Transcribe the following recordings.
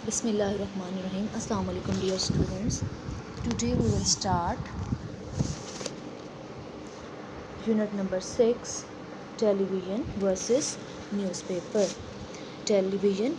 Bismillahirrahmanirrahim. Assalamu alaikum dear students. Today we will start unit number 6, television versus newspaper. Television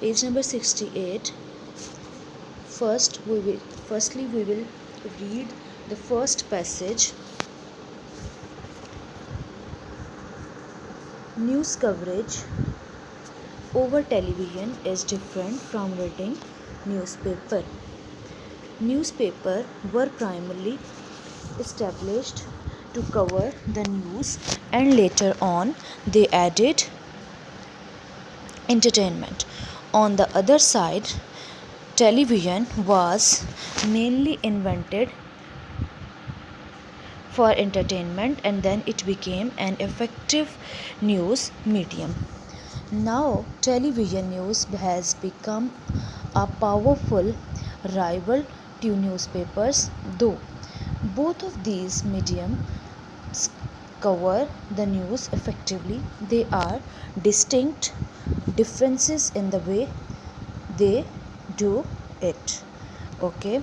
Page number 68. Firstly we will read the first passage. News coverage over television is different from reading newspaper. Newspapers were primarily established to cover the news and later on they added entertainment. On the other side, television was mainly invented for entertainment and then it became an effective news medium. Now television news has become a powerful rival to newspapers, though both of these mediums cover the news effectively. There are distinct differences in the way they do it. Okay.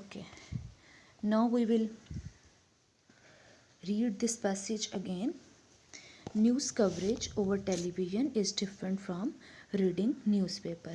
Okay, now we will read this passage again. News coverage over television is different from reading newspaper.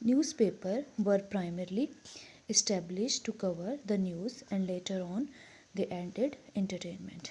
Newspapers were primarily established to cover the news and later on they added entertainment.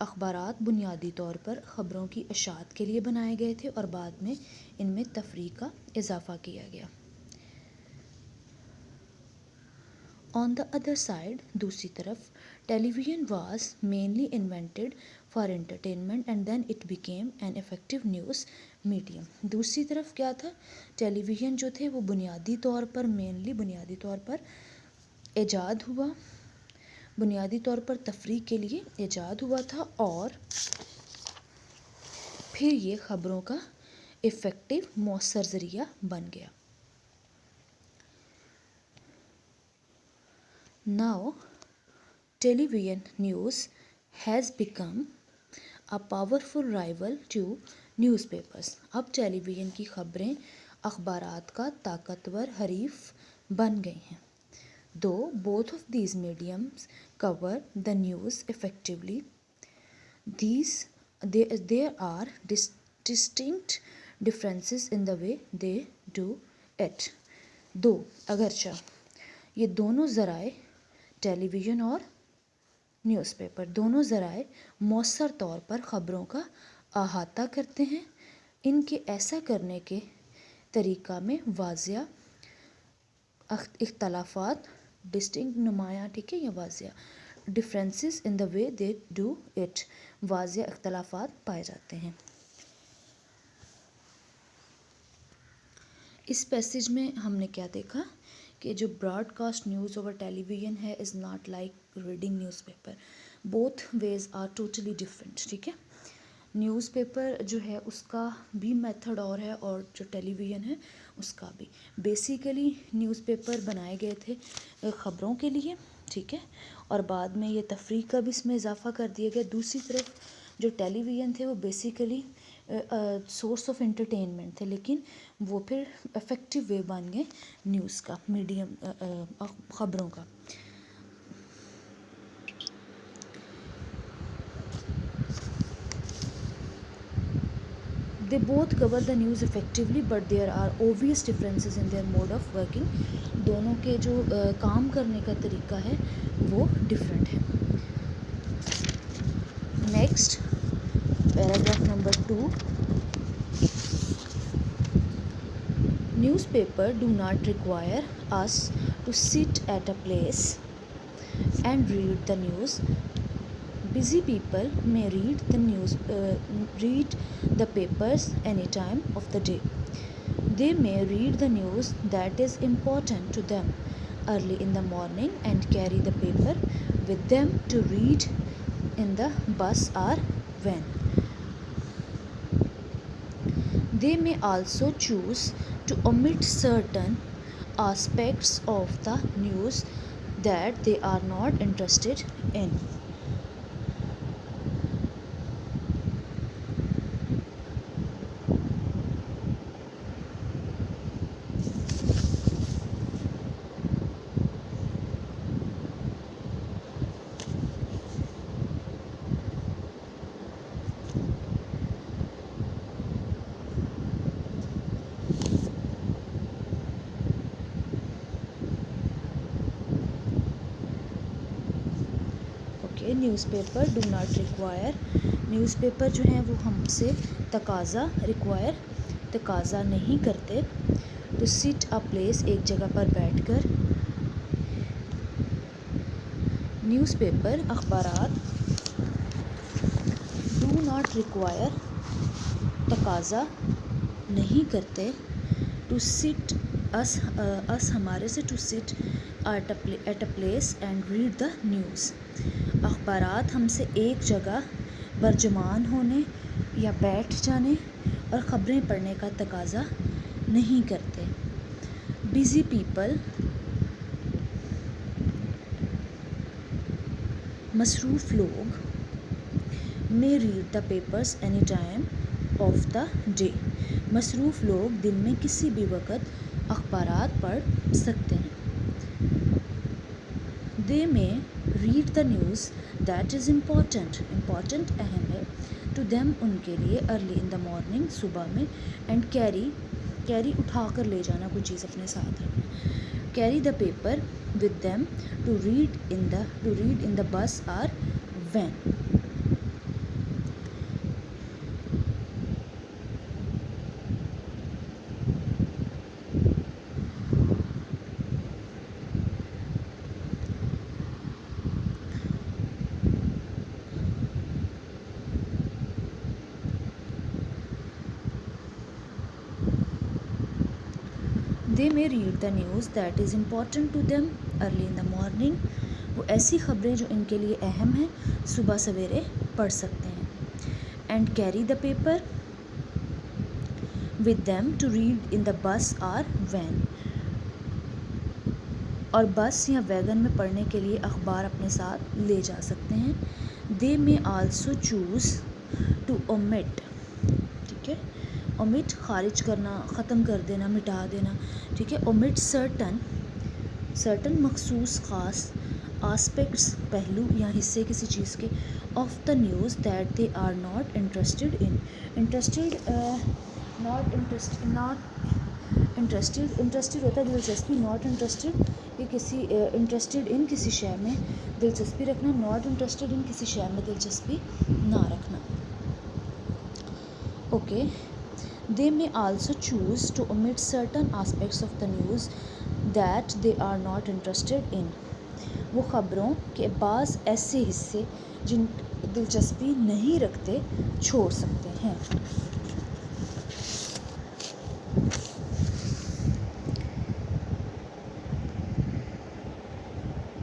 اخبارات بنیادی طور پر خبروں کی اشاعت کے لیے بنائے گئے تھے اور بعد میں ان میں تفریح کا اضافہ کیا گیا۔ آن دا ادر سائڈ، دوسری طرف، television was mainly invented for entertainment and then it became an effective news medium. دوسری طرف کیا تھا؟ ٹیلی ویژن جو تھے وہ بنیادی طور پر ایجاد ہوا، بنیادی طور پر تفریح کے لیے ایجاد ہوا تھا اور پھر یہ خبروں کا افیکٹو مؤثر ذریعہ بن گیا۔ Now, television news has become a powerful rival to newspapers۔ اب ٹیلی ویژن کی خبریں اخبارات کا طاقتور حریف بن گئی ہیں۔ Though both of these mediums cover the news effectively, there are distinct differences in the way they do it۔ اگرچہ یہ دونوں ذرائع، ٹیلی ویژن اور نیوز پیپر، دونوں ذرائع مؤثر طور پر خبروں کا احاطہ کرتے ہیں، ان کے ایسا کرنے کے طریقہ میں واضح اختلافات، نمایاں یا واضح differences in the way they do it, واضح اختلافات پائے جاتے ہیں۔ اس پیسیج میں ہم نے کیا دیکھا کہ جو broadcast news over television ہے is not like reading newspaper, both ways are totally different. ٹھیک ہے، نیوز پیپر جو ہے اس کا بھی میتھڈ اور ہے اور جو ٹیلی ویژن ہے اس کا بھی۔ بیسیکلی نیوز پیپر بنائے گئے تھے خبروں کے لیے، ٹھیک ہے، اور بعد میں یہ تفریح کا بھی اس میں اضافہ کر دیا گیا۔ دوسری طرف جو ٹیلی ویژن تھے وہ بیسیکلی سورس آف انٹرٹینمنٹ تھے، لیکن وہ پھر افیکٹو وے بن گئے نیوز کا، میڈیم خبروں کا۔ They both cover the news effectively, but there are obvious differences in their mode of working۔ دونوں کے جو کام کرنے کا طریقہ ہے وہ ڈفرینٹ ہے۔ Next paragraph number 2۔ Newspaper do not require us to sit at a place and read the news۔ Busy people may read the papers any time of the day۔ They may read the news that is important to them early in the morning and carry the paper with them to read in the bus or van۔ They may also choose to omit certain aspects of the news that they are not interested in۔ News paper do not require, news paper جو ہیں وہ ہم سے تقاضا نہیں کرتے، to sit a place, ایک جگہ پر بیٹھ کر۔ نیوز پیپر اخبارات ڈو ناٹ ریکوائر تقاضا نہیں کرتے، ٹو سٹ اس ہمارے سے، to sit at a place and read the news. اخبارات ہم سے ایک جگہ برجمان ہونے یا بیٹھ جانے اور خبریں پڑھنے کا تقاضا نہیں کرتے۔ بزی پیپل، مصروف لوگ، may read the papers any time of the day، مصروف لوگ دن میں کسی بھی وقت اخبارات پڑھ سکتے ہیں۔ They may read the news that is important اہم ہے، to them ان کے لیے، early in the morning صبح میں، and carry اٹھا کر لے جانا، کوئی چیز اپنے ساتھ رکھنا، carry the paper with them to read in the bus or van۔ They may read the news that is important to them early in the morning. وہ ایسی خبریں جو ان کے لیے اہم ہیں صبح سویرے پڑھ سکتے ہیں. And carry the paper with them to read in the bus or van. اور بس یا ویگن میں پڑھنے کے لیے اخبار اپنے ساتھ لے جا سکتے ہیں. دے may also choose to omit. ٹھیک ہے, omit خارج کرنا, ختم کر دینا, مٹا دینا. ٹھیک ہے, omit certain مخصوص خاص aspects پہلو یا حصے کسی چیز کے of the news that they are not interested in. interested ہوتا ہے دلچسپی, not interested یہ کسی interested in کسی شے میں دلچسپی رکھنا, not interested in کسی شے میں دلچسپی نہ رکھنا. Okay. They may also choose to omit certain aspects of the news that they are not interested in. وہ خبروں کے بعض ایسے حصے جن دلچسپی نہیں رکھتے چھوڑ سکتے ہیں.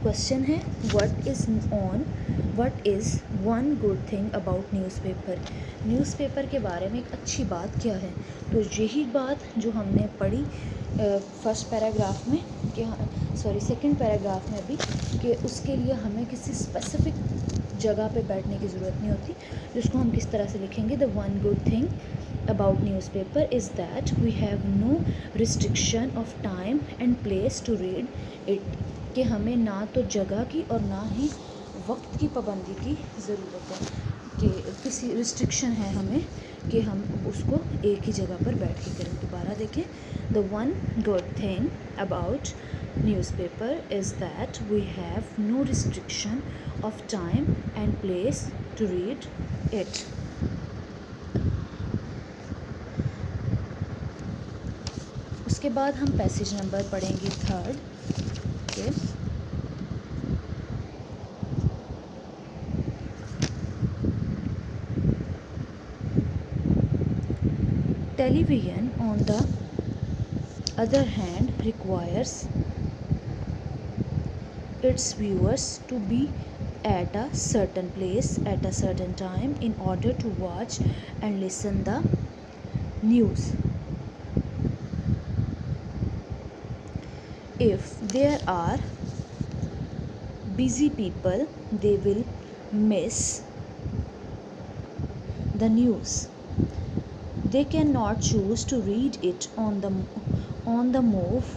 کوشچن ہے what is one good thing about newspaper. News paper کے بارے میں ایک اچھی بات کیا ہے؟ تو یہی بات جو ہم نے پڑھی فرسٹ پیراگراف میں سیکنڈ پیراگراف میں بھی, کہ اس کے لیے ہمیں کسی اسپیسیفک جگہ پہ بیٹھنے کی ضرورت نہیں ہوتی. جس کو ہم کس طرح سے لکھیں گے, the one good thing about newspaper is that we have no restriction of time and place to read it. کہ ہمیں نہ تو جگہ کی اور نہ ہی وقت کی پابندی کی ضرورت ہے, کہ کسی ریسٹرکشن ہے ہمیں کہ ہم اس کو ایک ہی جگہ پر بیٹھ کے کریں. دوبارہ دیکھیں, the one good thing about newspaper is that we have no restriction of time and place to read it. اس کے بعد ہم پیسیج نمبر پڑھیں گے 3rd. Television, on the other hand, requires its viewers to be at a certain place at a certain time in order to watch and listen the news. If there are busy people, they will miss the news. They cannot choose to read it on the move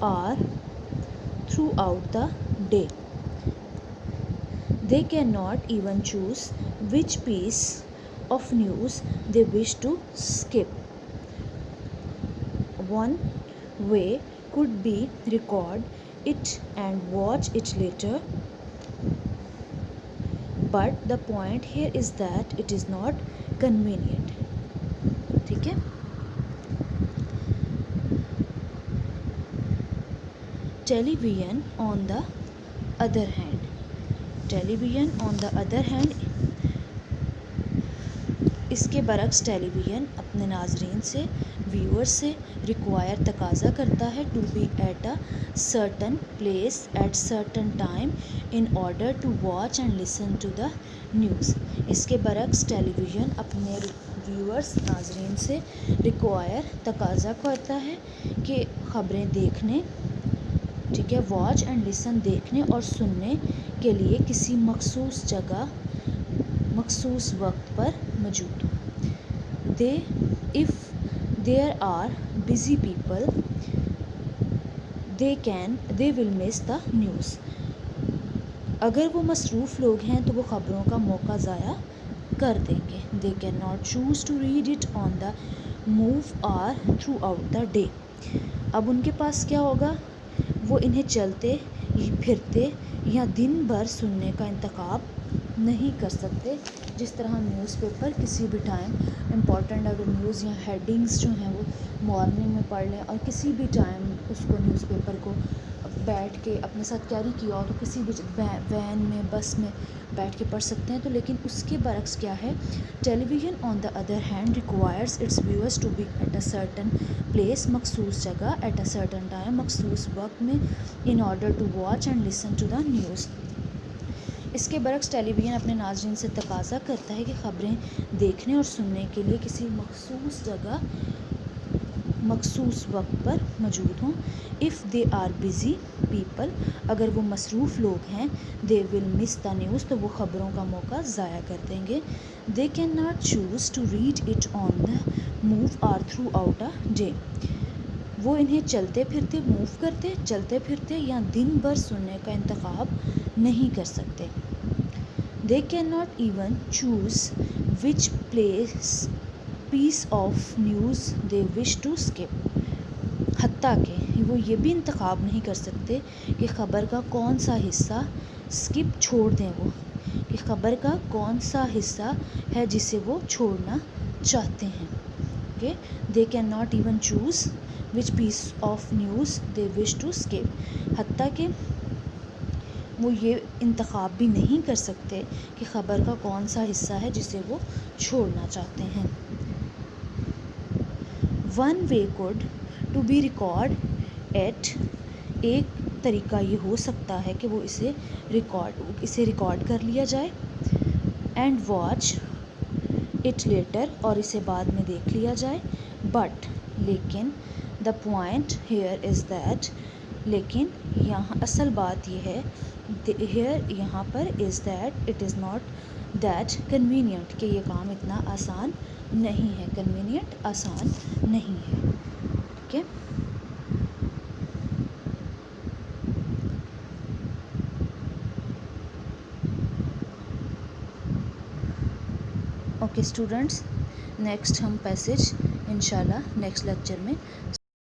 or throughout the day. They cannot even choose which piece of news they wish to skip. One way could be record it and watch it later, but the point here is that it is not convenient. ٹھیک ہے. Television on the other hand اس کے برعکس television اپنے ناظرین سے, ویور سے require تقاضا کرتا ہے, to be at a certain place at certain time in order to watch and listen to the news. اس کے برعکس ٹیلیویژن اپنے ویورس ناظرین سے ریکوائر تقاضا کرتا ہے کہ خبریں دیکھنے, ٹھیک ہے, واچ اینڈ لسن دیکھنے اور سننے کے لیے کسی مخصوص جگہ مخصوص وقت پر موجود ہو. If there are busy people, they will miss the news. اگر وہ مصروف لوگ ہیں تو وہ خبروں کا موقع ضائع کر دیں گے. They cannot choose to read it on the move or throughout the day. اب ان کے پاس کیا ہوگا, وہ انہیں چلتے پھرتے یا دن بھر سننے کا انتخاب نہیں کر سکتے. جس طرح ہم نیوز پیپر کسی بھی ٹائم امپورٹنٹ اگر نیوز یا ہیڈنگس جو ہیں وہ مارننگ میں پڑھ لیں اور کسی بھی ٹائم اس کو نیوز پیپر کو بیٹھ کے اپنے ساتھ کیری کیا ہو تو کسی بھی وین میں بس میں بیٹھ کے پڑھ سکتے ہیں. تو لیکن اس کے برعکس کیا ہے, television on the other hand requires its viewers to be at a certain place, مخصوص جگہ, ایٹ اے سرٹن ٹائم, مخصوص وقت میں, in order to watch and listen to the news. اس کے برعکس ٹیلی ویژن اپنے ناظرین سے تقاضا کرتا ہے کہ خبریں دیکھنے اور سننے کے لیے کسی مخصوص جگہ مخصوص وقت پر موجود ہوں. If they are busy people, اگر وہ مصروف لوگ ہیں, دے ول مس دا نیوز, تو وہ خبروں کا موقع ضائع کر دیں گے. They can not choose to read it on the move or throughout a day, وہ انہیں چلتے پھرتے یا دن بھر سننے کا انتخاب نہیں کر سکتے. They can not even choose which piece of news they wish to skip, حتیٰ کہ وہ یہ بھی انتخاب نہیں کر سکتے کہ خبر کا کون سا حصہ اسکپ چھوڑ دیں, وہ کہ خبر کا کون سا حصہ ہے جسے وہ چھوڑنا چاہتے ہیں. Okay, they can not even choose which piece of news they wish to skip, حتیٰ کہ وہ یہ انتخاب بھی نہیں کر سکتے کہ خبر کا کون سا حصہ ہے جسے وہ چھوڑنا چاہتے ہیں. One way could to be record at, ایک طریقہ یہ ہو سکتا ہے کہ وہ اسے ریکارڈ کر لیا جائے, اینڈ واچ اٹ لیٹر, اور اسے بعد میں دیکھ لیا جائے. بٹ لیکن, the point here is that, لیکن یہاں اصل بات یہ ہے, ہیئر یہاں پر, is that it is not that convenient, کہ یہ کام اتنا آسان نہیں ہے, کنوینئنٹ آسان نہیں ہے. ٹھیک ہے. اوکے اسٹوڈنٹس, نیکسٹ ہم پیسج انشاءاللہ نیکسٹ لیکچر میں